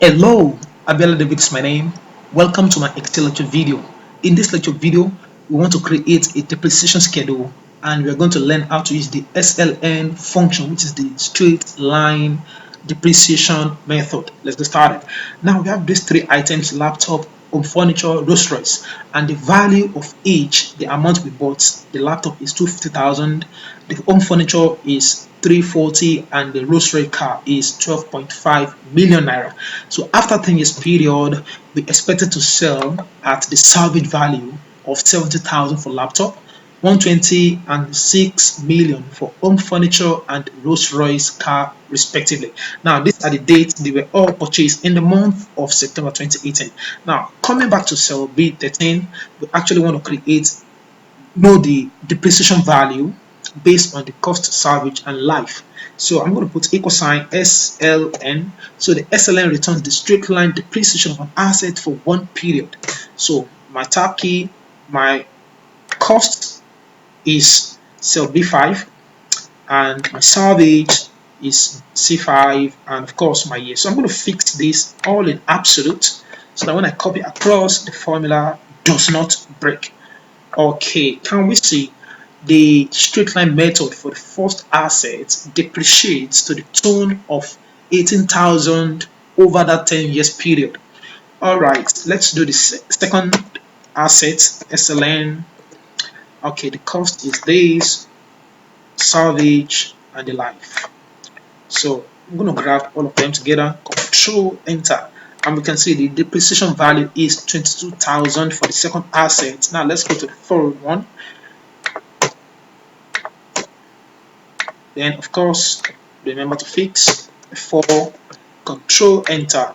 Hello, Abiola David is my name. Welcome to my Excel lecture video. In this lecture video, we want to create a depreciation schedule and we are going to learn how to use the SLN function, which is the straight line depreciation method. Let's get started. Now we have these three items: laptop, home furniture, Rolls Royce, and the value of each, the amount we bought. The laptop is 250,000, the home furniture is 340, and the Rolls Royce car is 12.5 million naira. So after 10 years period, we expected to sell at the salvage value of 70,000 for laptop, 120 and 6 million for home furniture and Rolls Royce car respectively. Now these are the dates they were all purchased in the month of September 2018. Now coming back to cell B13, we actually want to know the depreciation value based on the cost salvage and life. So I'm going to put equal sign SLN. So the SLN returns the straight line depreciation of an asset for one period. So my tab key, my cost is cell B5, and my salvage is C5, and of course my year. So I'm going to fix this all in absolute so that when I copy across, the formula does not break. Okay, can we see the straight line method for the first asset depreciates to the tune of 18,000 over that 10 years period. All right, let's do the second asset, SLN. Okay, the cost is this, salvage, and the life. So I'm going to grab all of them together, Control Enter, and we can see the depreciation value is 22,000 for the second asset. Now let's go to the third one. Then of course remember to fix before Control Enter.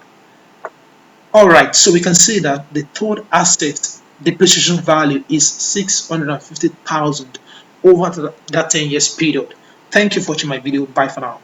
Alright, so we can see that the third asset depreciation value is 650,000 over that 10 years period. Thank you for watching my video. Bye for now.